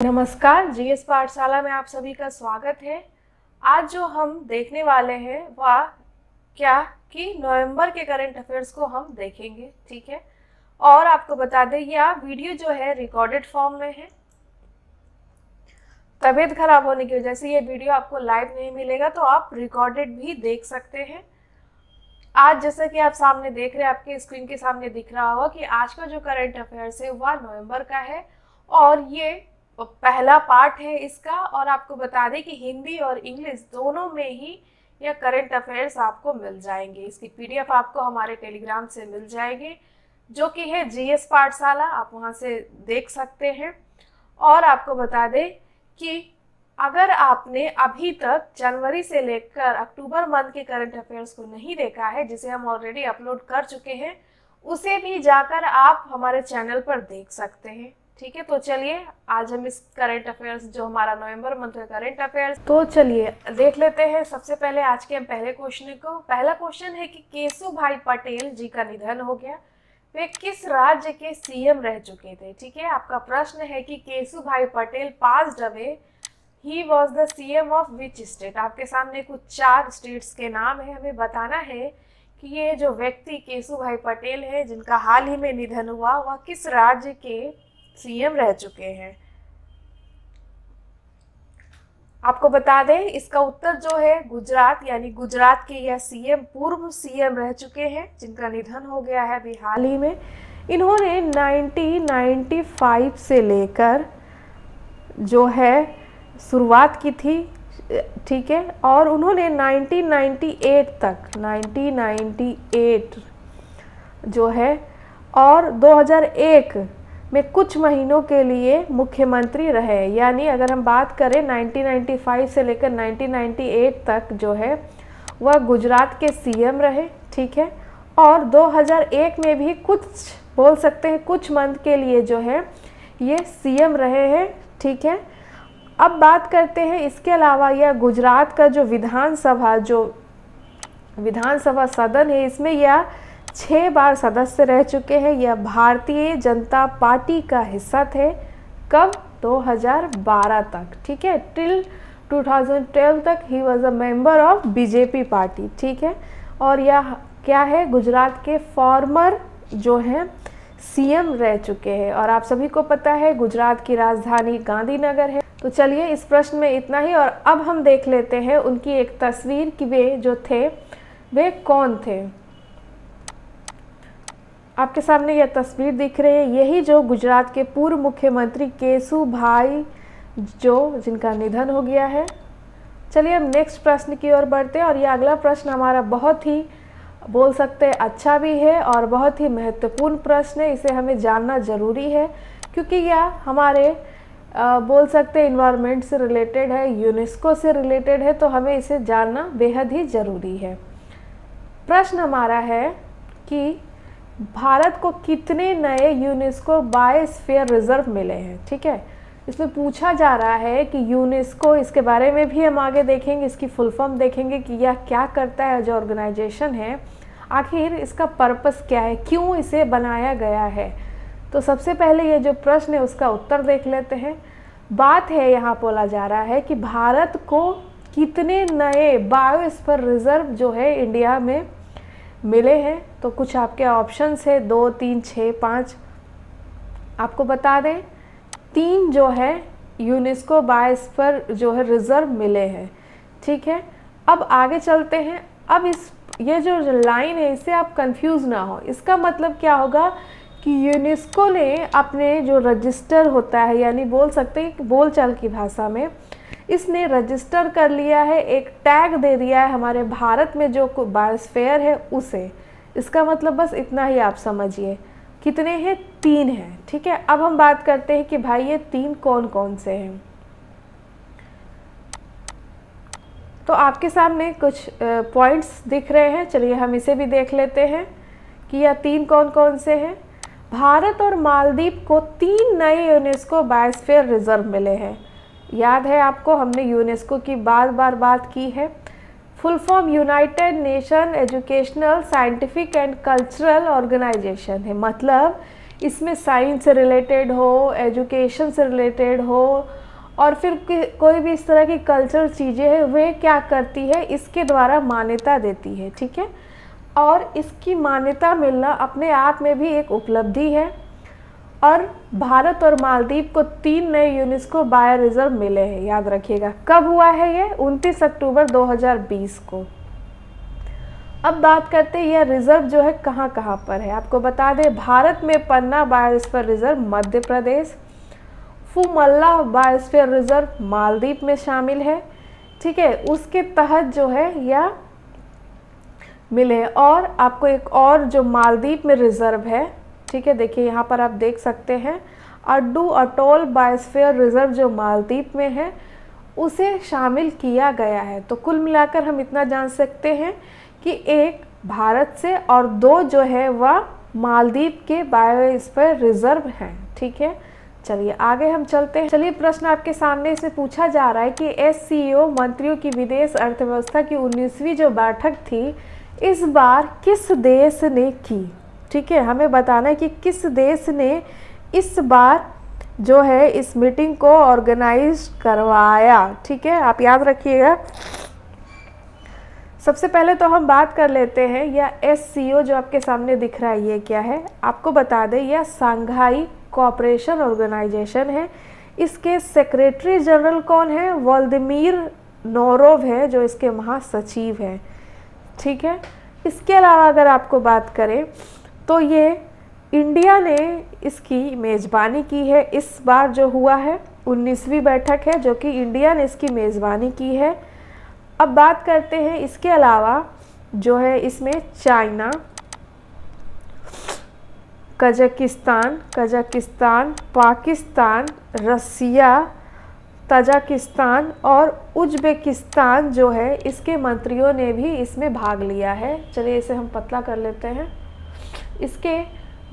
नमस्कार, जीएस पाठशाला में आप सभी का स्वागत है। आज जो हम देखने वाले हैं वह क्या कि नवंबर के करंट अफेयर्स को हम देखेंगे, ठीक है। और आपको बता दें यह वीडियो जो है रिकॉर्डेड फॉर्म में है। तबीयत खराब होने की वजह से ये वीडियो आपको लाइव नहीं मिलेगा, तो आप रिकॉर्डेड भी देख सकते हैं। आज जैसा कि आप सामने देख रहे हैं, आपके स्क्रीन के सामने दिख रहा होगा कि आज का जो करंट अफेयर्स है वह नवंबर का है और ये पहला पार्ट है इसका। और आपको बता दें कि हिंदी और इंग्लिश दोनों में ही यह करंट अफेयर्स आपको मिल जाएंगे। इसकी पीडीएफ आपको हमारे टेलीग्राम से मिल जाएगी, जो कि है जीएस पाठशाला, आप वहां से देख सकते हैं। और आपको बता दें कि अगर आपने अभी तक जनवरी से लेकर अक्टूबर मंथ के करंट अफेयर्स को नहीं देखा है, जिसे हम ऑलरेडी अपलोड कर चुके हैं, उसे भी जाकर आप हमारे चैनल पर देख सकते हैं, ठीक है। तो चलिए आज हम इस करंट अफेयर्स जो हमारा नवंबर मंथ का करंट अफेयर्स, तो चलिए देख लेते हैं। सबसे पहले आज के हम पहले क्वेश्चन को, पहला क्वेश्चन है कि केशु भाई पटेल जी का निधन हो गया, वे किस राज्य के सीएम रह चुके थे, ठीक है। आपका प्रश्न है कि केशु भाई Patel passed away, he was the CM of which state. आपके सामने कुछ 4 स्टेट्स के नाम है, हमें बताना है कि ये जो व्यक्ति केशु भाई पटेल है जिनका हाल ही में निधन हुआ, वह किस राज्य के सीएम रह चुके हैं। आपको बता दें इसका उत्तर जो है गुजरात, यानी गुजरात के यह सीएम पूर्व सीएम रह चुके हैं जिनका निधन हो गया है अभी हाल ही में। इन्होंने 1995 से लेकर जो है शुरुआत की थी, ठीक है। और उन्होंने 1998 जो है और 2001 में कुछ महीनों के लिए मुख्यमंत्री रहे। यानी अगर हम बात करें 1995 से लेकर 1998 तक जो है वह गुजरात के सीएम रहे, ठीक है। और 2001 में भी कुछ बोल सकते हैं कुछ मंथ के लिए जो है ये सीएम रहे हैं, ठीक है। अब बात करते हैं इसके अलावा यह गुजरात का जो विधानसभा सदन है, इसमें यह 6 बार सदस्य रह चुके हैं। यह भारतीय जनता पार्टी का हिस्सा थे, कब 2012 तक, ठीक है। टिल 2012 तक he was a member of BJP party, ठीक है। और यह क्या है, गुजरात के फॉर्मर जो हैं सीएम रह चुके हैं। और आप सभी को पता है गुजरात की राजधानी गांधीनगर है। तो चलिए इस प्रश्न में इतना ही। और अब हम देख लेते हैं उनकी एक तस्वीर कि वे जो थे वे कौन थे। आपके सामने यह तस्वीर दिख रही है, यही जो गुजरात के पूर्व मुख्यमंत्री केशु भाई जो जिनका निधन हो गया है। चलिए हम नेक्स्ट प्रश्न की ओर बढ़ते हैं। और यह अगला प्रश्न हमारा बहुत ही बोल सकते हैं अच्छा भी है और बहुत ही महत्वपूर्ण प्रश्न है। इसे हमें जानना ज़रूरी है क्योंकि यह हमारे बोल सकते हैं इन्वायरमेंट से रिलेटेड है, यूनेस्को से रिलेटेड है, तो हमें इसे जानना बेहद ही ज़रूरी है। प्रश्न हमारा है कि भारत को कितने नए यूनेस्को बायोस्फीयर रिजर्व मिले हैं, ठीक है। इसमें पूछा जा रहा है कि यूनेस्को, इसके बारे में भी हम आगे देखेंगे, इसकी फुल फॉर्म देखेंगे कि यह क्या करता है, जो ऑर्गेनाइजेशन है, आखिर इसका पर्पस क्या है, क्यों इसे बनाया गया है। तो सबसे पहले ये जो प्रश्न है उसका उत्तर देख लेते हैं। बात है यहाँ बोला जा रहा है कि भारत को कितने नए बायोस्फीयर रिजर्व जो है इंडिया में मिले हैं। तो कुछ आपके ऑप्शंस है 2, 3, 6, 5। आपको बता दें 3 जो है यूनेस्को बायोस्फीयर जो है रिजर्व मिले हैं, ठीक है। अब आगे चलते हैं। अब ये जो लाइन है इससे आप कंफ्यूज ना हो। इसका मतलब क्या होगा कि यूनेस्को ने अपने जो रजिस्टर होता है, यानी बोल सकते हैं बोलचाल की भाषा में, इसने रजिस्टर कर लिया है, एक टैग दे दिया है हमारे भारत में जो बायोस्फीयर है उसे। इसका मतलब बस इतना ही आप समझिए। कितने हैं? 3 हैं, ठीक है। अब हम बात करते हैं कि भाई ये 3 कौन कौन से हैं। तो आपके सामने कुछ पॉइंट्स दिख रहे हैं, चलिए हम इसे भी देख लेते हैं कि यह 3 कौन कौन से हैं। भारत और मालदीव को 3 नए यूनेस्को बायोस्फीयर रिजर्व मिले हैं। याद है आपको, हमने यूनेस्को की बार बार बात की है। Full form United Nation Educational Scientific and Cultural Organisation है। मतलब इसमें साइंस से रिलेटेड हो, एजुकेशन से रिलेटेड हो, और फिर कोई भी इस तरह की कल्चरल चीज़ें हैं वे क्या करती है, इसके द्वारा मान्यता देती है। ठीक है, और इसकी मान्यता मिलना अपने आप में भी एक उपलब्धि है। और भारत और मालदीव को 3 नए यूनेस्को बायो रिजर्व मिले हैं, याद रखिएगा। कब हुआ है ये? 29 अक्टूबर 2020 को। अब बात करते हैं यह रिजर्व जो है कहाँ कहाँ पर है। आपको बता दें, भारत में पन्ना biosphere reserve Madhya Pradesh, फुमल्ला biosphere reserve Maldives में शामिल है। ठीक है, उसके तहत जो है यह मिले। और आपको एक और जो मालदीव में रिजर्व है, ठीक है, देखिए यहाँ पर आप देख सकते हैं, अड्डू अटोल बायोस्फीयर रिजर्व जो मालदीव में है उसे शामिल किया गया है। तो कुल मिलाकर हम इतना जान सकते हैं कि एक भारत से और 2 जो है वह मालदीव के बायोस्फीयर रिजर्व हैं। ठीक है, चलिए आगे हम चलते हैं। चलिए प्रश्न आपके सामने से पूछा जा रहा है कि SCO मंत्रियों की विदेश अर्थव्यवस्था की 19वीं जो बैठक थी इस बार किस देश ने की। ठीक है, हमें बताना है कि किस देश ने इस बार जो है इस मीटिंग को ऑर्गेनाइज करवाया। ठीक है, आप याद रखिएगा। सबसे पहले तो हम बात कर लेते हैं यह SCO जो आपके सामने दिख रहा है ये क्या है। आपको बता दें यह शंघाई कोऑपरेशन ऑर्गेनाइजेशन है। इसके सेक्रेटरी जनरल कौन है? व्लादिमीर नोरोव है जो इसके महासचिव हैं। ठीक है, इसके अलावा अगर आपको बात करें तो ये इंडिया ने इसकी मेज़बानी की है। इस बार जो हुआ है 19वीं बैठक है जो कि इंडिया ने इसकी मेज़बानी की है। अब बात करते हैं इसके अलावा जो है इसमें चाइना, कजाकिस्तान, पाकिस्तान, रसिया, तजाकिस्तान और उज्बेकिस्तान जो है इसके मंत्रियों ने भी इसमें भाग लिया है। चलिए इसे हम पतला कर लेते हैं। इसके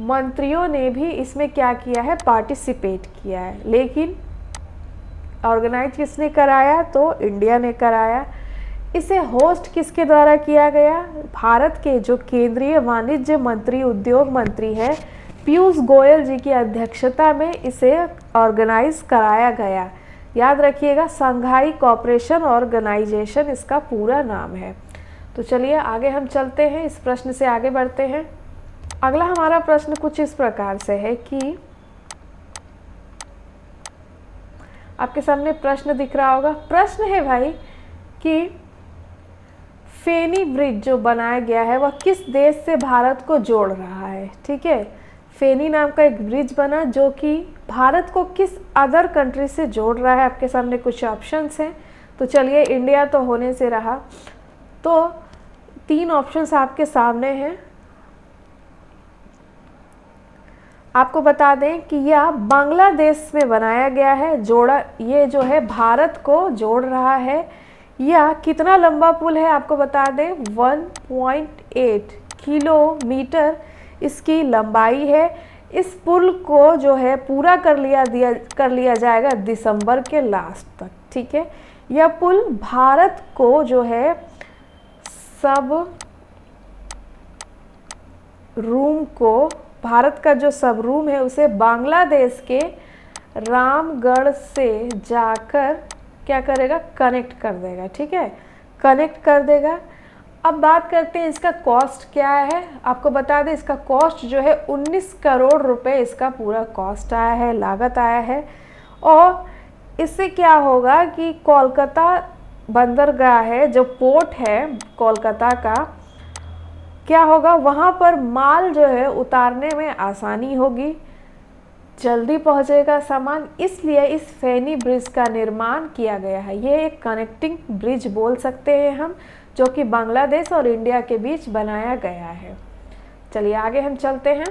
मंत्रियों ने भी इसमें क्या किया है? पार्टिसिपेट किया है। लेकिन ऑर्गेनाइज किसने कराया? तो इंडिया ने कराया। इसे होस्ट किसके द्वारा किया गया? भारत के जो केंद्रीय वाणिज्य मंत्री, उद्योग मंत्री हैं पीयूष गोयल जी की अध्यक्षता में इसे ऑर्गेनाइज कराया गया। याद रखिएगा, शंघाई कोऑपरेशन ऑर्गेनाइजेशन इसका पूरा नाम है। तो चलिए आगे हम चलते हैं, इस प्रश्न से आगे बढ़ते हैं। अगला हमारा प्रश्न कुछ इस प्रकार से है कि आपके सामने प्रश्न दिख रहा होगा। प्रश्न है भाई कि फेनी ब्रिज जो बनाया गया है वह किस देश से भारत को जोड़ रहा है। ठीक है, फेनी नाम का एक ब्रिज बना जो कि भारत को किस अदर कंट्री से जोड़ रहा है। आपके सामने कुछ ऑप्शंस हैं। तो चलिए, इंडिया तो होने से रहा, तो 3 ऑप्शंस आपके सामने हैं। आपको बता दें कि यह बांग्लादेश में बनाया गया है, ये जो है भारत को जोड़ रहा है। यह कितना लंबा पुल है आपको बता दें, 1.8 किलोमीटर इसकी लंबाई है। इस पुल को जो है पूरा कर लिया जाएगा दिसंबर के लास्ट तक। ठीक है, यह पुल भारत को जो है भारत का जो सब रूम है उसे बांग्लादेश के रामगढ़ से जाकर क्या करेगा? कनेक्ट कर देगा। ठीक है, कनेक्ट कर देगा। अब बात करते हैं इसका कॉस्ट क्या है। आपको बता दें इसका कॉस्ट जो है 19 करोड़ रुपए इसका पूरा कॉस्ट आया है, लागत आया है। और इससे क्या होगा कि कोलकाता बंदरगाह है, जो पोर्ट है कोलकाता का, क्या होगा वहाँ पर माल जो है उतारने में आसानी होगी, जल्दी पहुँचेगा सामान। इसलिए इस फेनी ब्रिज का निर्माण किया गया है। ये एक कनेक्टिंग ब्रिज बोल सकते हैं हम, जो कि बांग्लादेश और इंडिया के बीच बनाया गया है। चलिए आगे हम चलते हैं।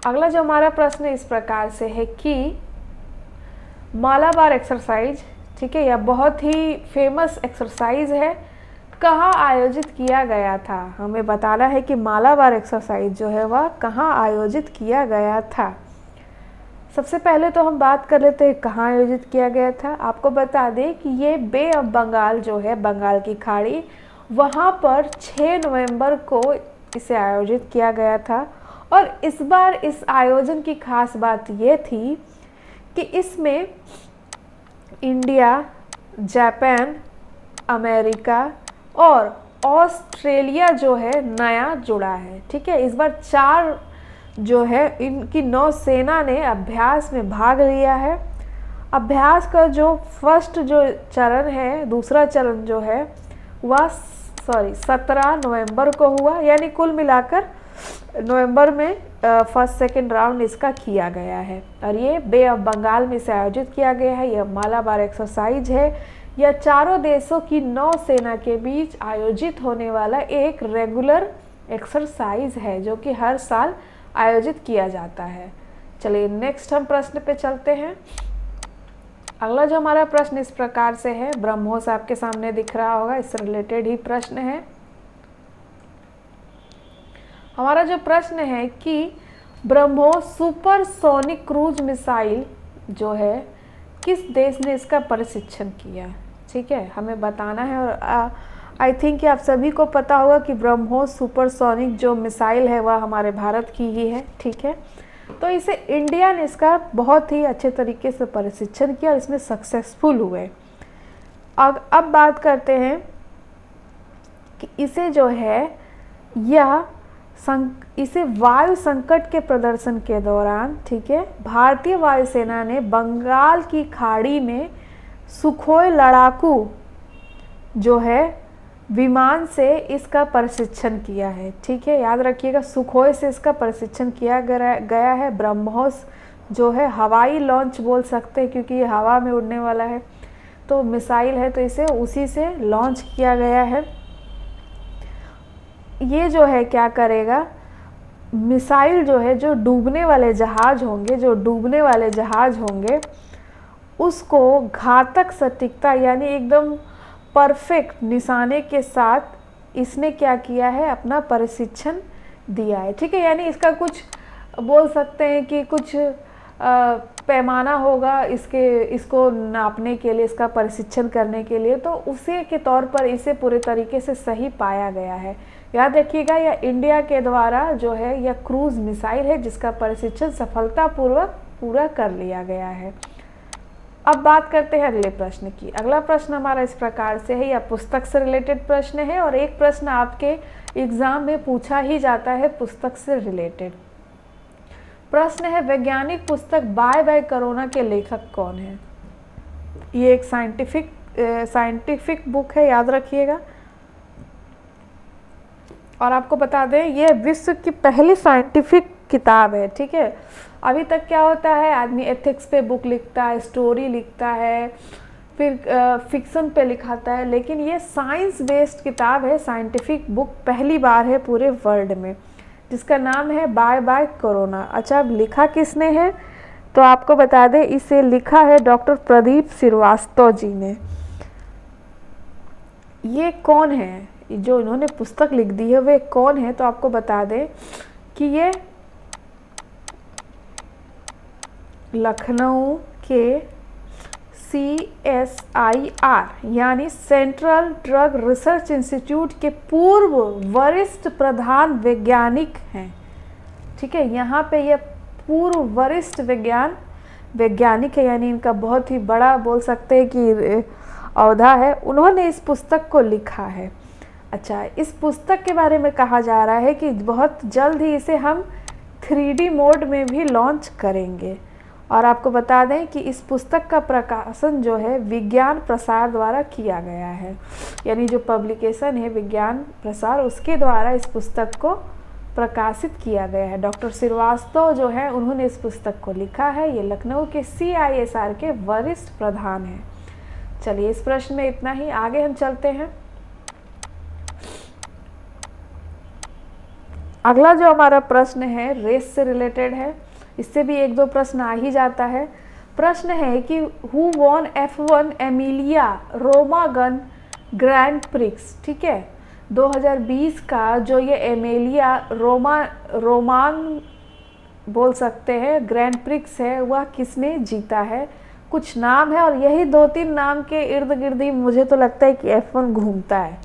अगला जो हमारा प्रश्न इस प्रकार से है कि मालाबार एक्सरसाइज, ठीक है, यह बहुत ही फेमस एक्सरसाइज है, कहाँ आयोजित किया गया था। हमें बताना है कि मालाबार एक्सरसाइज जो है वह कहाँ आयोजित किया गया था। सबसे पहले तो हम बात कर लेते हैं कहाँ आयोजित किया गया था। आपको बता दें कि ये बे ऑफ बंगाल जो है, बंगाल की खाड़ी, वहाँ पर 6 नवंबर को इसे आयोजित किया गया था। और इस बार इस आयोजन की खास बात ये थी कि इसमें इंडिया, जापान, अमेरिका और ऑस्ट्रेलिया जो है नया जुड़ा है। ठीक है, इस बार 4 जो है इनकी नौसेना ने अभ्यास में भाग लिया है। अभ्यास का जो फर्स्ट जो चरण है, दूसरा चरण जो है वह 17 नवंबर को हुआ, यानी कुल मिलाकर नवंबर में फर्स्ट सेकंड राउंड इसका किया गया है। और ये बे ऑफ बंगाल में से आयोजित किया गया है। यह मालाबार एक्सरसाइज है। यह चारों देशों की नौसेना के बीच आयोजित होने वाला एक रेगुलर एक्सरसाइज है जो कि हर साल आयोजित किया जाता है। चलिए नेक्स्ट हम प्रश्न पे चलते हैं। अगला जो हमारा प्रश्न इस प्रकार से है, ब्रह्मोस आपके सामने दिख रहा होगा, इससे रिलेटेड ही प्रश्न है। हमारा जो प्रश्न है कि ब्रह्मोस सुपरसोनिक क्रूज मिसाइल जो है किस देश ने इसका परीक्षण किया। ठीक है, हमें बताना है। और आई थिंक कि आप सभी को पता होगा कि ब्रह्मोस सुपरसोनिक जो मिसाइल है वह हमारे भारत की ही है। ठीक है, तो इसे इंडिया ने इसका बहुत ही अच्छे तरीके से परीक्षण किया और इसमें सक्सेसफुल हुए। अब बात करते हैं कि इसे जो है इसे वायु संकट के प्रदर्शन के दौरान, ठीक है, भारतीय वायुसेना ने बंगाल की खाड़ी में सुखोई लड़ाकू जो है विमान से इसका प्रशिक्षण किया है। ठीक है, याद रखिएगा, सुखोई से इसका प्रशिक्षण किया गया है। ब्रह्मोस जो है हवाई लॉन्च बोल सकते हैं क्योंकि ये हवा में उड़ने वाला है, तो मिसाइल है तो इसे उसी से लॉन्च किया गया है। ये जो है क्या करेगा, मिसाइल जो है जो डूबने वाले जहाज होंगे उसको घातक सटीकता यानी एकदम परफेक्ट निशाने के साथ इसने क्या किया है, अपना प्रशिक्षण दिया है। ठीक है, यानी इसका कुछ बोल सकते हैं कि कुछ पैमाना होगा इसको नापने के लिए, इसका प्रशिक्षण करने के लिए, तो उसी के तौर पर इसे पूरे तरीके से सही पाया गया है। याद रखिएगा, यह इंडिया के द्वारा जो है यह क्रूज मिसाइल है जिसका प्रशिक्षण सफलतापूर्वक पूरा कर लिया गया है। अब बात करते हैं अगले प्रश्न की। अगला प्रश्न हमारा इस प्रकार से है, यह पुस्तक से रिलेटेड प्रश्न है और एक प्रश्न आपके एग्जाम में पूछा ही जाता है पुस्तक से रिलेटेड। प्रश्न है, वैज्ञानिक पुस्तक बाय बाय कोरोना के लेखक कौन है। ये एक साइंटिफिक बुक है, याद रखिएगा। और आपको बता दें ये विश्व की पहली साइंटिफिक किताब है। ठीक है, अभी तक क्या होता है, आदमी एथिक्स पे बुक लिखता है, स्टोरी लिखता है, फिर फिक्शन पे लिखाता है, लेकिन ये साइंस बेस्ड किताब है, साइंटिफिक बुक पहली बार है पूरे वर्ल्ड में, जिसका नाम है बाय बाय कोरोना। अच्छा, अब लिखा किसने है, तो आपको बता दें इसे लिखा है डॉक्टर प्रदीप श्रीवास्तव जी ने। ये कौन है जो इन्होंने पुस्तक लिख दी है, वे कौन है, तो आपको बता दें कि ये लखनऊ के CSIR यानी सेंट्रल ड्रग रिसर्च इंस्टीट्यूट के पूर्व वरिष्ठ प्रधान वैज्ञानिक हैं। ठीक है, यहाँ पे ये पूर्व वरिष्ठ वैज्ञानिक है, यानी इनका बहुत ही बड़ा बोल सकते हैं कि औहदा है। उन्होंने इस पुस्तक को लिखा है। अच्छा, इस पुस्तक के बारे में कहा जा रहा है कि बहुत जल्द ही इसे हम 3D मोड में भी लॉन्च करेंगे। और आपको बता दें कि इस पुस्तक का प्रकाशन जो है विज्ञान प्रसार द्वारा किया गया है, यानी जो पब्लिकेशन है विज्ञान प्रसार, उसके द्वारा इस पुस्तक को प्रकाशित किया गया है। डॉक्टर श्रीवास्तव जो है उन्होंने इस पुस्तक को लिखा है। ये लखनऊ के CISR के वरिष्ठ प्रधान हैं। चलिए, इस प्रश्न में इतना ही, आगे हम चलते हैं। अगला जो हमारा प्रश्न है रेस से रिलेटेड है, इससे भी 1-2 प्रश्न आ ही जाता है। प्रश्न है कि who won F1 Emilia Romagna grand prix. ठीक है, 2020 का जो ये एमिलिया रोमान बोल सकते हैं ग्रैंड प्रिक्स है, वह किसने जीता है। कुछ नाम है और यही 2-3 नाम के इर्द गिर्द ही मुझे तो लगता है कि F1 घूमता है।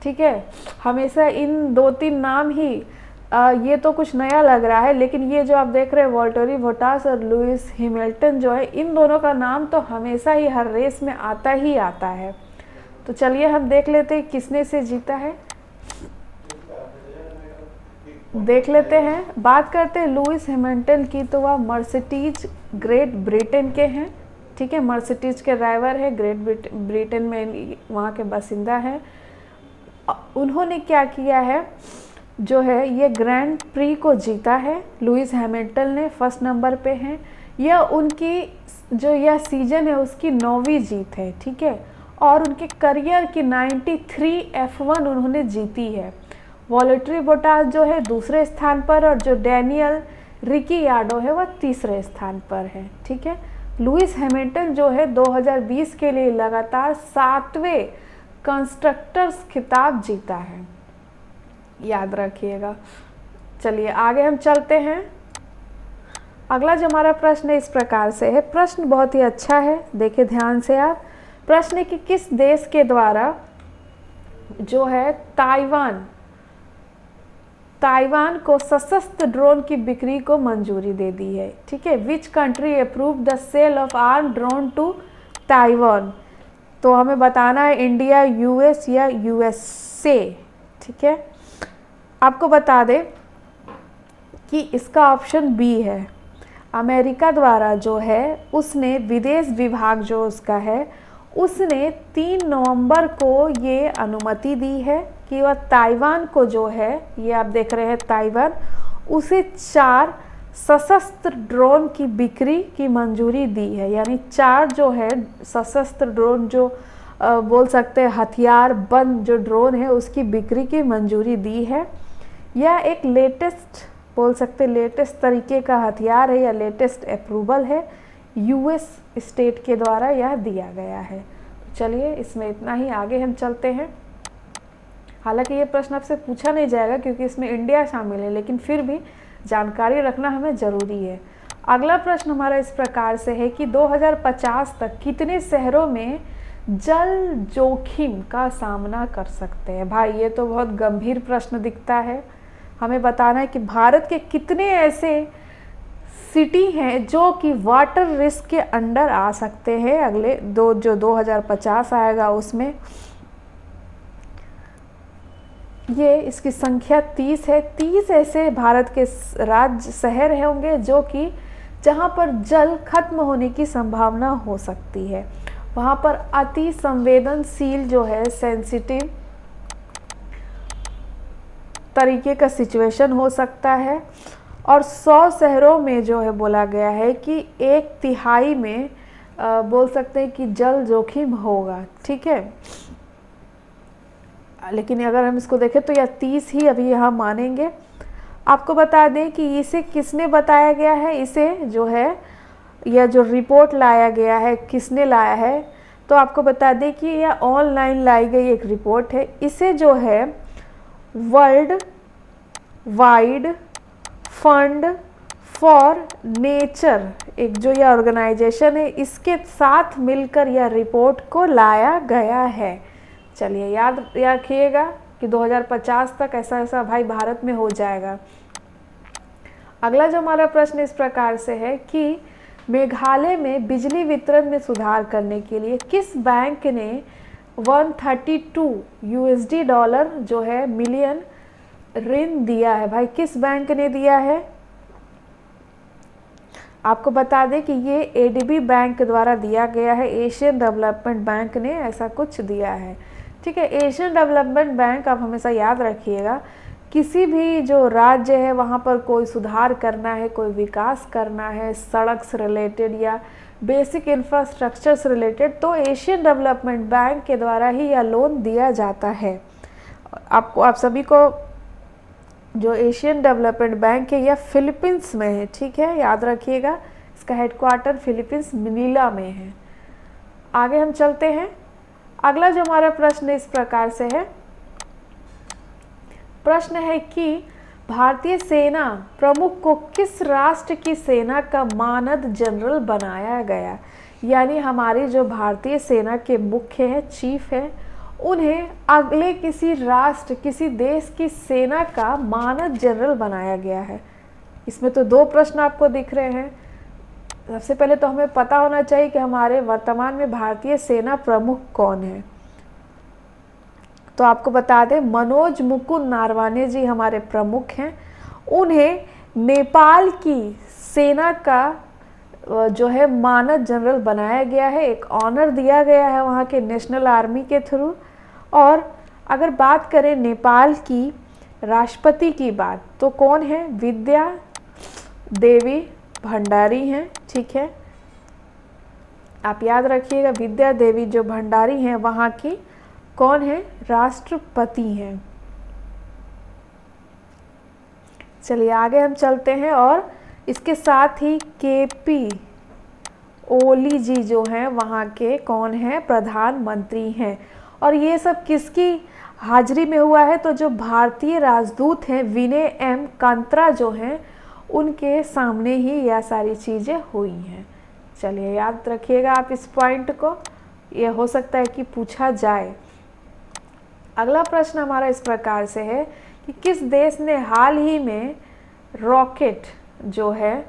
ठीक है, हमेशा इन 2-3 नाम ही ये तो कुछ नया लग रहा है, लेकिन ये जो आप देख रहे हैं वॉल्टेरी बोटास और लुइस हैमिल्टन जो है, इन दोनों का नाम तो हमेशा ही हर रेस में आता ही आता है। तो चलिए हम देख लेते हैं किसने से जीता है, देख लेते हैं। बात करते हैं लुइस हैमिल्टन की, तो वह मर्सिडीज ग्रेट ब्रिटेन के हैं, ठीक है, मर्सिडीज के ड्राइवर है, ग्रेट ब्रिटेन में वहाँ के बासिंदा हैं। उन्होंने क्या किया है जो है, ये ग्रैंड प्री को जीता है, लुइस हैमिल्टन ने फर्स्ट नंबर पे हैं। यह उनकी जो यह सीजन है उसकी 9वीं जीत है, ठीक है, और उनके करियर की 93 F1 उन्होंने जीती है। वॉल्टेरी बोटास जो है दूसरे स्थान पर, और जो डैनियल रिकियार्डो है वह तीसरे स्थान पर है, ठीक है। लुइस हैमिल्टन जो है 2020 के लिए लगातार 7वें कंस्ट्रक्टर्स खिताब जीता है, याद रखिएगा। चलिए आगे हम चलते हैं। अगला जो हमारा प्रश्न है इस प्रकार से है, प्रश्न बहुत ही अच्छा है, देखिए ध्यान से आप। प्रश्न है कि किस देश के द्वारा जो है ताइवान को सशस्त्र ड्रोन की बिक्री को मंजूरी दे दी है, ठीक है। Which country approve the sale of arm drone to Taiwan. तो हमें बताना है इंडिया, यूएस या यूएसए, ठीक है। आपको बता दें कि इसका ऑप्शन बी है, अमेरिका द्वारा जो है उसने विदेश विभाग जो उसका है उसने 3 नवंबर को ये अनुमति दी है कि वह ताइवान को जो है, ये आप देख रहे हैं ताइवान, उसे 4 सशस्त्र ड्रोन की बिक्री की मंजूरी दी है। यानी 4 जो है सशस्त्र ड्रोन जो बोल सकते हैं हथियार बंद जो ड्रोन है उसकी बिक्री की मंजूरी दी है। यह एक लेटेस्ट बोल सकते लेटेस्ट तरीके का हथियार है या लेटेस्ट अप्रूवल है, यूएस स्टेट के द्वारा यह दिया गया है। चलिए इसमें इतना ही, आगे हम चलते हैं। हालांकि ये प्रश्न आपसे पूछा नहीं जाएगा क्योंकि इसमें इंडिया शामिल है, लेकिन फिर भी जानकारी रखना हमें ज़रूरी है। अगला प्रश्न हमारा इस प्रकार से है कि 2050 तक कितने शहरों में जल जोखिम का सामना कर सकते हैं। भाई ये तो बहुत गंभीर प्रश्न दिखता है। हमें बताना है कि भारत के कितने ऐसे सिटी हैं जो कि वाटर रिस्क के अंडर आ सकते हैं अगले जो 2050 आएगा उसमें। ये इसकी संख्या 30 है। 30 ऐसे भारत के राज्य शहर होंगे जो कि जहाँ पर जल खत्म होने की संभावना हो सकती है, वहाँ पर अति संवेदनशील जो है सेंसिटिव तरीके का सिचुएशन हो सकता है। और 100 शहरों में जो है बोला गया है कि 1/3 में बोल सकते हैं कि जल जोखिम होगा, ठीक है। लेकिन अगर हम इसको देखें तो यह 30 ही अभी यहाँ मानेंगे। आपको बता दें कि इसे किसने बताया गया है, इसे जो है यह जो रिपोर्ट लाया गया है किसने लाया है, तो आपको बता दें कि यह ऑनलाइन लाई गई एक रिपोर्ट है। इसे जो है world wide fund for nature, एक जो यह ऑर्गेनाइजेशन है, इसके साथ मिलकर यह रिपोर्ट को लाया गया है। चलिए याद रखिएगा कि 2050 तक ऐसा भाई भारत में हो जाएगा। अगला जो हमारा प्रश्न इस प्रकार से है कि मेघालय में बिजली वितरण में सुधार करने के लिए किस बैंक ने 132 USD डॉलर जो है मिलियन ऋण दिया है। भाई किस बैंक ने दिया है, आपको बता दें कि ये ADB बैंक द्वारा दिया गया है, एशियन डेवलपमेंट बैंक ने ऐसा कुछ दिया है, ठीक है। एशियन डेवलपमेंट बैंक आप हमेशा याद रखिएगा, किसी भी जो राज्य है वहाँ पर कोई सुधार करना है, कोई विकास करना है, सड़क से रिलेटेड या बेसिक इंफ्रास्ट्रक्चर से रिलेटेड, तो एशियन डेवलपमेंट बैंक के द्वारा ही यह लोन दिया जाता है। आप सभी को जो एशियन डेवलपमेंट बैंक है यह फिलीपींस में है, ठीक है, याद रखिएगा। इसका हेडक्वार्टर फिलीपींस मनीला में है। आगे हम चलते हैं। अगला जो हमारा प्रश्न इस प्रकार से है, प्रश्न है कि भारतीय सेना प्रमुख को किस राष्ट्र की सेना का मानद जनरल बनाया गया। यानी हमारी जो भारतीय सेना के मुख्य है, चीफ है, उन्हें अगले किसी राष्ट्र, किसी देश की सेना का मानद जनरल बनाया गया है। इसमें तो 2 प्रश्न आपको दिख रहे हैं। सबसे पहले तो हमें पता होना चाहिए कि हमारे वर्तमान में भारतीय सेना प्रमुख कौन है। तो आपको बता दें, मनोज मुकुंद नारवाने जी हमारे प्रमुख हैं। उन्हें नेपाल की सेना का जो है मानद जनरल बनाया गया है, एक ऑनर दिया गया है वहाँ के नेशनल आर्मी के थ्रू। और अगर बात करें नेपाल की राष्ट्रपति की बात, तो कौन है? विद्या देवी भंडारी हैं। ठीक है, आप याद रखिएगा, विद्या देवी जो भंडारी हैं वहाँ की कौन है? राष्ट्रपति हैं। चलिए आगे हम चलते हैं। और इसके साथ ही केपी ओली जी जो हैं वहाँ के कौन हैं? प्रधानमंत्री हैं। और ये सब किसकी हाजिरी में हुआ है? तो जो भारतीय राजदूत हैं विनय एम कांत्रा जो हैं, उनके सामने ही यह सारी चीज़ें हुई हैं। चलिए याद रखिएगा आप इस पॉइंट को, ये हो सकता है कि पूछा जाए। अगला प्रश्न हमारा इस प्रकार से है कि किस देश ने हाल ही में रॉकेट जो है,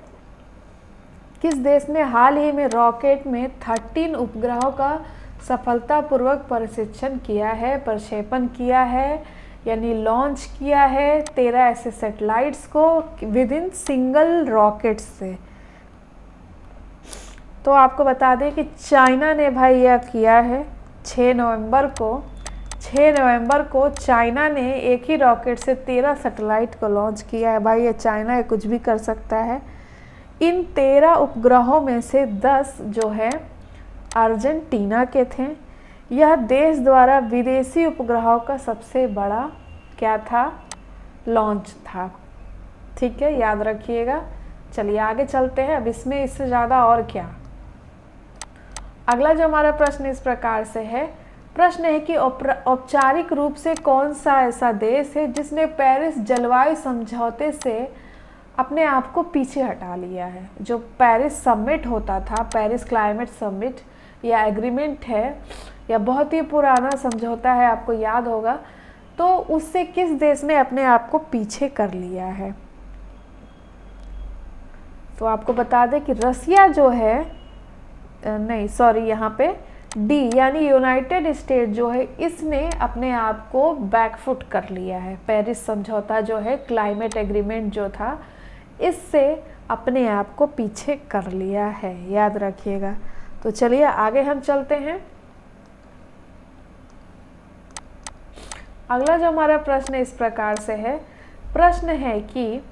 किस देश ने हाल ही में रॉकेट में 13 उपग्रहों का सफलतापूर्वक प्रशिक्षण किया है, प्रक्षेपण किया है, यानी लॉन्च किया है 13 ऐसे सैटेलाइट्स को विद इन सिंगल रॉकेट से। तो आपको बता दें कि चाइना ने भाई यह किया है 6 नवंबर को चाइना ने एक ही रॉकेट से 13 सैटेलाइट को लॉन्च किया है। भाई ये चाइना है, कुछ भी कर सकता है। इन 13 उपग्रहों में से 10 जो है अर्जेंटीना के थे। यह देश द्वारा विदेशी उपग्रहों का सबसे बड़ा क्या था? लॉन्च था। ठीक है, याद रखिएगा। चलिए आगे चलते हैं। अब इसमें इससे ज़्यादा और क्या। अगला जो हमारा प्रश्न इस प्रकार से है, प्रश्न है कि औपचारिक रूप से कौन सा ऐसा देश है जिसने पेरिस जलवायु समझौते से अपने आप को पीछे हटा लिया है? जो पेरिस समिट होता था, पेरिस क्लाइमेट समिट या एग्रीमेंट है, या बहुत ही पुराना समझौता है, आपको याद होगा, तो उससे किस देश ने अपने आप को पीछे कर लिया है? तो आपको बता दें कि रसिया जो है, नहीं सॉरी, यहाँ पे डी यानी यूनाइटेड स्टेट जो है, इसने अपने आप को बैकफुट कर लिया है। पेरिस समझौता जो है, क्लाइमेट एग्रीमेंट जो था, इससे अपने आप को पीछे कर लिया है, याद रखिएगा। तो चलिए आगे हम चलते हैं। अगला जो हमारा प्रश्न इस प्रकार से है, प्रश्न है कि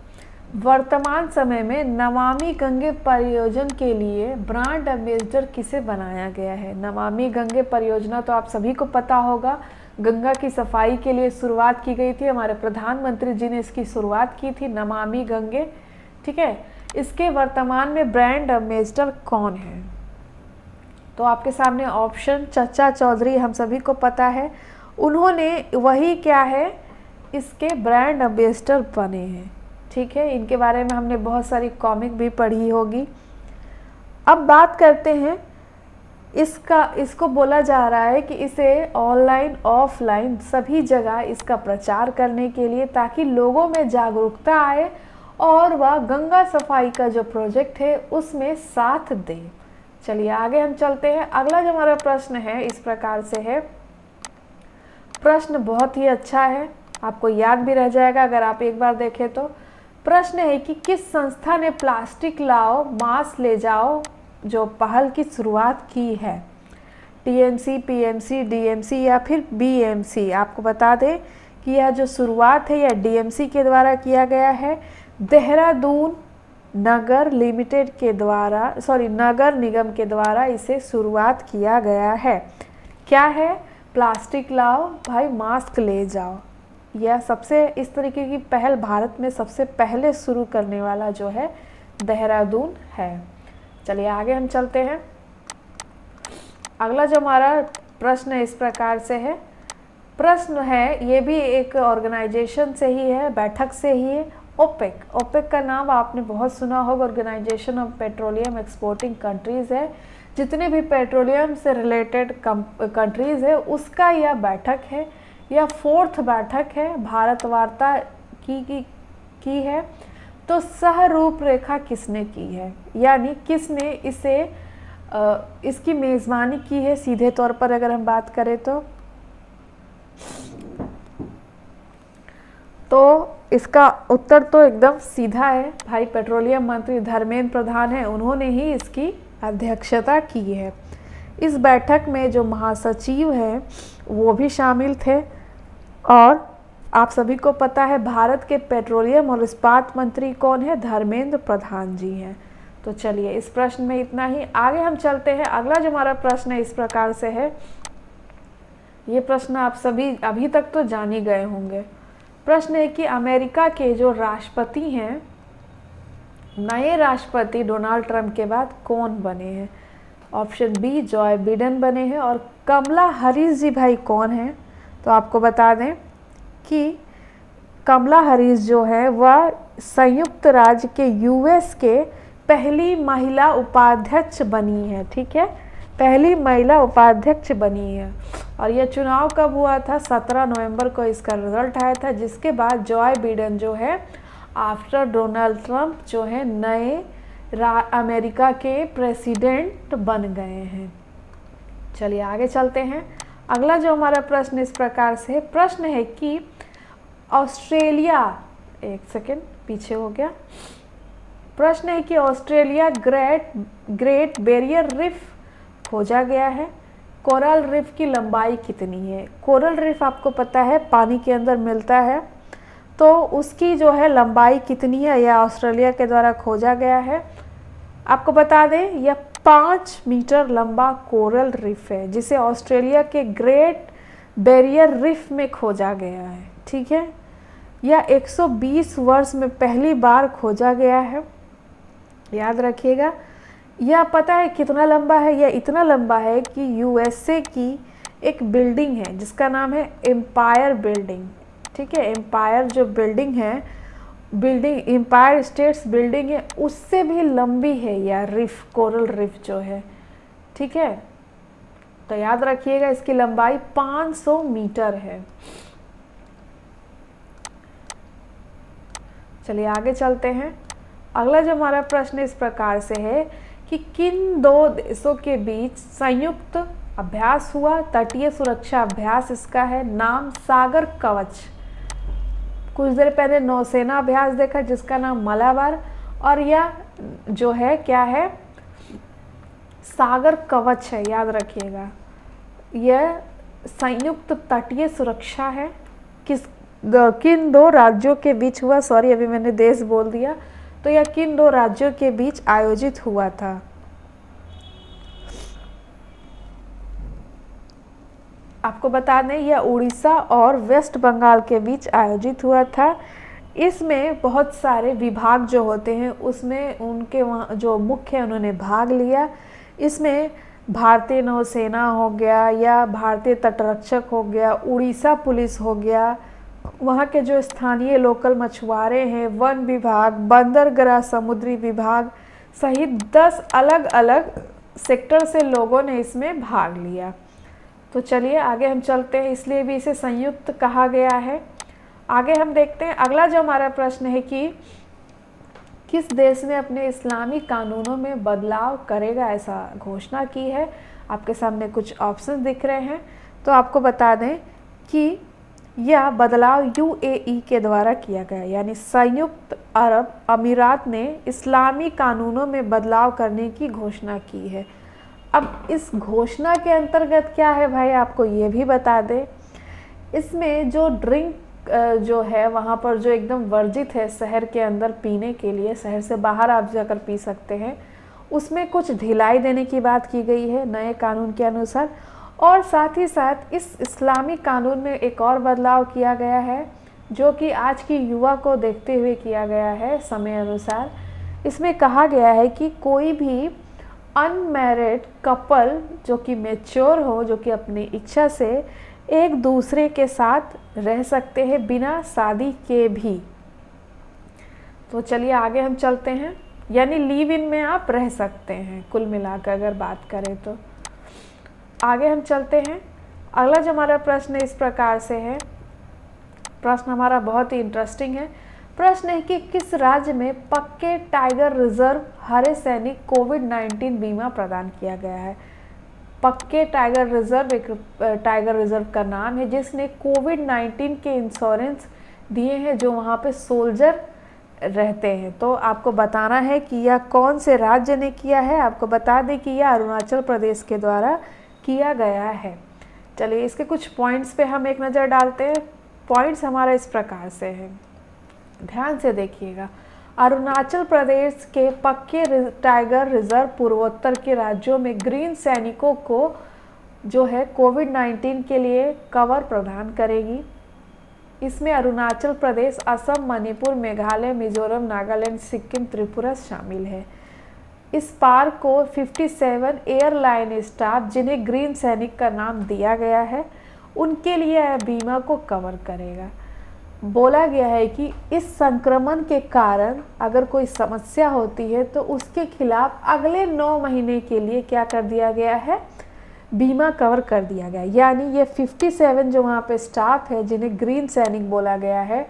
वर्तमान समय में नमामि गंगे परियोजना के लिए ब्रांड एम्बेसडर किसे बनाया गया है? नमामि गंगे परियोजना तो आप सभी को पता होगा, गंगा की सफाई के लिए शुरुआत की गई थी। हमारे प्रधानमंत्री जी ने इसकी शुरुआत की थी, नमामि गंगे। ठीक है, इसके वर्तमान में ब्रांड एम्बेसडर कौन है? तो आपके सामने ऑप्शन चचा चौधरी हम सभी को पता है, उन्होंने वही क्या है, इसके ब्रांड एम्बेसडर बने हैं। ठीक है, इनके बारे में हमने बहुत सारी कॉमिक भी पढ़ी होगी। अब बात करते हैं इसको बोला जा रहा है कि इसे ऑनलाइन ऑफलाइन सभी जगह इसका प्रचार करने के लिए, ताकि लोगों में जागरूकता आए और वह गंगा सफाई का जो प्रोजेक्ट है उसमें साथ दे। चलिए आगे हम चलते हैं। अगला जो हमारा प्रश्न है इस प्रकार से है, प्रश्न बहुत ही अच्छा है, आपको याद भी रह जाएगा अगर आप एक बार देखें तो। प्रश्न है कि किस संस्था ने प्लास्टिक लाओ मास्क ले जाओ जो पहल की शुरुआत की है? टीएमसी, पीएमसी, डीएमसी या फिर बीएमसी? आपको बता दें कि यह जो शुरुआत है यह डीएमसी के द्वारा किया गया है। देहरादून नगर लिमिटेड के द्वारा, नगर निगम के द्वारा इसे शुरुआत किया गया है। क्या है? प्लास्टिक लाओ भाई मास्क ले जाओ। यह सबसे इस तरीके की पहल भारत में सबसे पहले शुरू करने वाला जो है देहरादून है। चलिए आगे हम चलते हैं। अगला जो हमारा प्रश्न इस प्रकार से है, प्रश्न है ये भी एक ऑर्गेनाइजेशन से ही है, बैठक से ही है, ओपेक। ओपेक का नाम आपने बहुत सुना होगा, organisation of petroleum exporting countries है, जितने भी पेट्रोलियम से रिलेटेड कंट्रीज़ है उसका यह बैठक है, यह 4th बैठक है, भारत वार्ता की है। तो सह रूपरेखा किसने की है, यानी किसने इसे इसकी मेज़बानी की है सीधे तौर पर अगर हम बात करें तो इसका उत्तर तो एकदम सीधा है भाई, पेट्रोलियम मंत्री धर्मेंद्र प्रधान है, उन्होंने ही इसकी अध्यक्षता की है। इस बैठक में जो महासचिव हैं वो भी शामिल थे और आप सभी को पता है भारत के पेट्रोलियम और इस्पात मंत्री कौन है, धर्मेंद्र प्रधान जी हैं। तो चलिए इस प्रश्न में इतना ही, आगे हम चलते हैं। अगला जो हमारा प्रश्न है इस प्रकार से है, ये प्रश्न आप सभी अभी तक तो जान ही गए होंगे। प्रश्न है कि अमेरिका के जो राष्ट्रपति हैं, नए राष्ट्रपति डोनाल्ड ट्रंप के बाद कौन बने हैं? ऑप्शन बी जॉय बिडेन बने हैं। और कमला हैरिस जी भाई कौन है? तो आपको बता दें कि कमला हैरिस जो है वह संयुक्त राज्य के यूएस के पहली महिला उपाध्यक्ष बनी है। ठीक है, पहली महिला उपाध्यक्ष बनी है। और यह चुनाव कब हुआ था? 17 नवंबर को इसका रिजल्ट आया था, जिसके बाद जॉय बिडेन जो है आफ्टर डोनाल्ड ट्रंप जो है नए अमेरिका के प्रेसिडेंट बन गए हैं। चलिए आगे चलते हैं। अगला जो हमारा प्रश्न इस प्रकार से है, प्रश्न है कि ऑस्ट्रेलिया, एक सेकेंड पीछे हो गया, प्रश्न है कि ऑस्ट्रेलिया ग्रेट बैरियर रीफ खोजा गया है, कोरल रीफ की लंबाई कितनी है? कोरल रीफ आपको पता है पानी के अंदर मिलता है, तो उसकी जो है लंबाई कितनी है यह ऑस्ट्रेलिया के द्वारा खोजा गया है। आपको बता दें यह 5 मीटर लंबा कोरल रीफ है, जिसे ऑस्ट्रेलिया के ग्रेट बैरियर रीफ में खोजा गया है। ठीक है, यह 120 वर्ष में पहली बार खोजा गया है, याद रखिएगा। यह पता है कितना लंबा है? यह इतना लंबा है कि यूएसए की एक बिल्डिंग है जिसका नाम है एम्पायर बिल्डिंग। ठीक है, एम्पायर जो बिल्डिंग है, बिल्डिंग एम्पायर स्टेट्स बिल्डिंग है, उससे भी लंबी है यह रिफ, कोरल रिफ जो है। ठीक है, तो याद रखिएगा इसकी लंबाई 500 मीटर है। चलिए आगे चलते हैं। अगला जो हमारा प्रश्न इस प्रकार से है कि किन 2 देशों के बीच संयुक्त अभ्यास हुआ? तटीय सुरक्षा अभ्यास इसका है, नाम सागर कवच। कुछ देर पहले नौसेना अभ्यास देखा जिसका नाम मलाबार, और यह जो है क्या है, सागर कवच है, याद रखिएगा। यह संयुक्त तटीय सुरक्षा है। किन 2 राज्यों के बीच हुआ? सॉरी अभी मैंने देश बोल दिया। तो यह किन 2 राज्यों के बीच आयोजित हुआ था? आपको बता दें यह उड़ीसा और वेस्ट बंगाल के बीच आयोजित हुआ था। इसमें बहुत सारे विभाग जो होते हैं उसमें उनके वहाँ जो मुख्य उन्होंने भाग लिया। इसमें भारतीय नौसेना हो गया या भारतीय तटरक्षक हो गया, उड़ीसा पुलिस हो गया, वहाँ के जो स्थानीय लोकल मछुआरे हैं, वन विभाग, बंदरगाह समुद्री विभाग सहित 10 अलग अलग सेक्टर से लोगों ने इसमें भाग लिया। तो चलिए आगे हम चलते हैं, इसलिए भी इसे संयुक्त कहा गया है। आगे हम देखते हैं। अगला जो हमारा प्रश्न है कि किस देश ने अपने इस्लामी कानूनों में बदलाव करेगा ऐसा घोषणा की है? आपके सामने कुछ ऑप्शन दिख रहे हैं, तो आपको बता दें कि यह बदलाव यूएई के द्वारा किया गया, यानी संयुक्त अरब अमीरात ने इस्लामी कानूनों में बदलाव करने की घोषणा की है। अब इस घोषणा के अंतर्गत क्या है भाई, आपको ये भी बता दें, इसमें जो ड्रिंक जो है वहाँ पर जो एकदम वर्जित है शहर के अंदर पीने के लिए, शहर से बाहर आप जाकर पी सकते हैं, उसमें कुछ ढिलाई देने की बात की गई है नए कानून के अनुसार। और साथ ही साथ इस इस्लामी कानून में एक और बदलाव किया गया है जो कि आज की युवा को देखते हुए किया गया है समय अनुसार। इसमें कहा गया है कि कोई भी अनमैरिड कपल जो कि मैच्योर हो, जो कि अपनी इच्छा से एक दूसरे के साथ रह सकते हैं बिना शादी के भी। तो चलिए आगे हम चलते हैं। यानी लिव इन में आप रह सकते हैं। कुल मिलाकर अगर बात करें तो आगे हम चलते हैं। अगला जो हमारा प्रश्न इस प्रकार से है, प्रश्न हमारा बहुत ही इंटरेस्टिंग है। प्रश्न है कि किस राज्य में पक्के टाइगर रिजर्व हरे सैनिक कोविड-19 बीमा प्रदान किया गया है। पक्के टाइगर रिजर्व एक टाइगर रिजर्व का नाम है जिसने कोविड-19 के इंश्योरेंस दिए हैं जो वहाँ पे सोल्जर रहते हैं। तो आपको बताना है कि यह कौन से राज्य ने किया है। आपको बता दें कि यह अरुणाचल प्रदेश के द्वारा किया गया है। चलिए इसके कुछ पॉइंट्स पे हम एक नज़र डालते हैं। पॉइंट्स हमारा इस प्रकार से है, ध्यान से देखिएगा। अरुणाचल प्रदेश के पक्के टाइगर रिजर्व पूर्वोत्तर के राज्यों में ग्रीन सैनिकों को जो है कोविड-19 के लिए कवर प्रदान करेगी। इसमें अरुणाचल प्रदेश, असम, मणिपुर, मेघालय, मिजोरम, नागालैंड, सिक्किम, त्रिपुरा शामिल है। इस पार्क को 57 एयरलाइन स्टाफ जिन्हें ग्रीन सैनिक का नाम दिया गया है उनके लिए बीमा को कवर करेगा। बोला गया है कि इस संक्रमण के कारण अगर कोई समस्या होती है तो उसके खिलाफ अगले 9 महीने के लिए क्या कर दिया गया है, बीमा कवर कर दिया गया। यानी ये 57 जो वहाँ पे स्टाफ है जिन्हें ग्रीन सैनिक बोला गया है,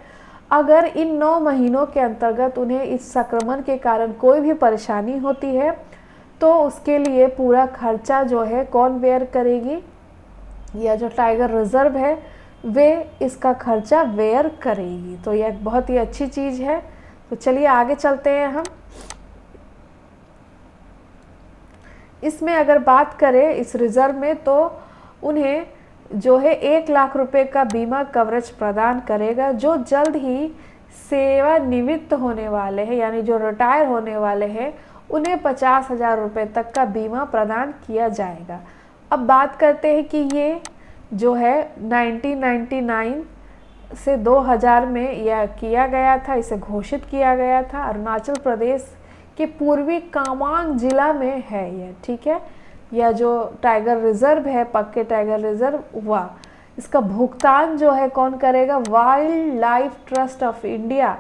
अगर इन 9 महीनों के अंतर्गत उन्हें इस संक्रमण के कारण कोई भी परेशानी होती है तो उसके लिए पूरा खर्चा जो है कौन बेयर करेगी, यह जो टाइगर रिजर्व है वे इसका खर्चा बेयर करेगी। तो यह बहुत ही अच्छी चीज़ है। तो चलिए आगे चलते हैं हम। इसमें अगर बात करें इस रिजर्व में तो उन्हें जो है 1 लाख रुपए का बीमा कवरेज प्रदान करेगा। जो जल्द ही सेवानिवृत्त होने वाले हैं यानी जो रिटायर होने वाले हैं उन्हें 50,000 रुपये तक का बीमा प्रदान किया जाएगा। अब बात करते हैं कि ये जो है 1999 से 2000 में यह किया गया था, इसे घोषित किया गया था। अरुणाचल प्रदेश के पूर्वी कामांग जिला में है यह, ठीक है। यह जो टाइगर रिजर्व है, पक्के टाइगर रिजर्व, वह इसका भुगतान जो है कौन करेगा, wild life trust of India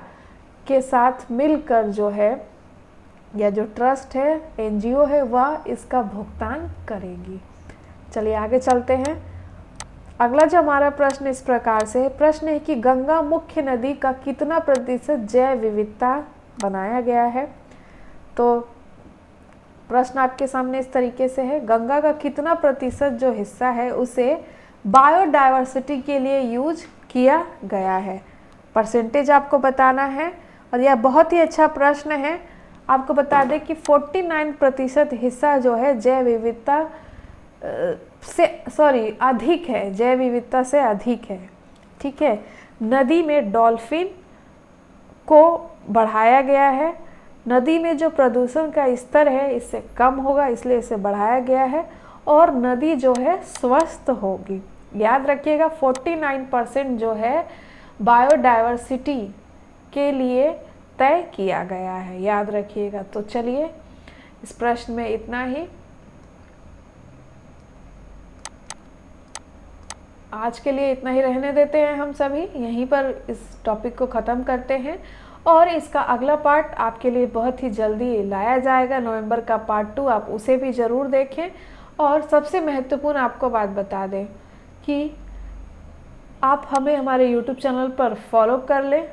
के साथ मिलकर जो है यह जो ट्रस्ट है, एनजीओ है, वह इसका भुगतान करेगी। चलिए आगे चलते हैं। अगला जो हमारा प्रश्न इस प्रकार से है, प्रश्न है कि गंगा मुख्य नदी का कितना प्रतिशत जैव विविधता बनाया गया है। तो प्रश्न आपके सामने इस तरीके से है, गंगा का कितना प्रतिशत जो हिस्सा है उसे बायोडायवर्सिटी के लिए यूज किया गया है, परसेंटेज आपको बताना है। और यह बहुत ही अच्छा प्रश्न है। आपको बता दें कि 49% हिस्सा जो है जैव विविधता से अधिक है, जैव विविधता से अधिक है, ठीक है। नदी में डॉल्फिन को बढ़ाया गया है। नदी में जो प्रदूषण का स्तर है इससे कम होगा, इसलिए इसे बढ़ाया गया है। और नदी जो है स्वस्थ होगी। याद रखिएगा 49% जो है बायोडायवर्सिटी के लिए तय किया गया है, याद रखिएगा। तो चलिए इस प्रश्न में इतना ही। आज के लिए इतना ही रहने देते हैं, हम सभी यहीं पर इस टॉपिक को ख़त्म करते हैं। और इसका अगला पार्ट आपके लिए बहुत ही जल्दी लाया जाएगा, नवंबर का पार्ट 2, आप उसे भी ज़रूर देखें। और सबसे महत्वपूर्ण आपको बात बता दें कि आप हमें हमारे यूट्यूब चैनल पर फॉलो कर लें।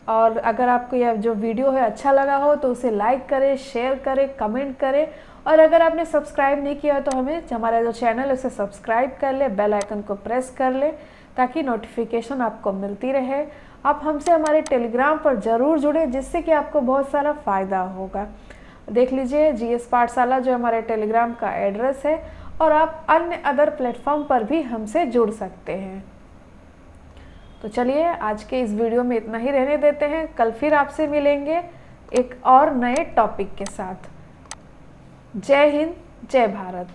और अगर आपको यह जो वीडियो है अच्छा लगा हो तो उसे लाइक करें, शेयर करें, कमेंट करें। और अगर आपने सब्सक्राइब नहीं किया तो हमारा जो चैनल है उसे सब्सक्राइब कर ले, बेल आइकन को प्रेस कर ले ताकि नोटिफिकेशन आपको मिलती रहे। आप हमसे हमारे टेलीग्राम पर ज़रूर जुड़े जिससे कि आपको बहुत सारा फ़ायदा होगा। देख लीजिए GS पाठशाला जो हमारे टेलीग्राम का एड्रेस है। और आप अन्य अदर प्लेटफॉर्म पर भी हमसे जुड़ सकते हैं। तो चलिए आज के इस वीडियो में इतना ही रहने देते हैं। कल फिर आपसे मिलेंगे एक और नए टॉपिक के साथ। जय हिंद, जय भारत।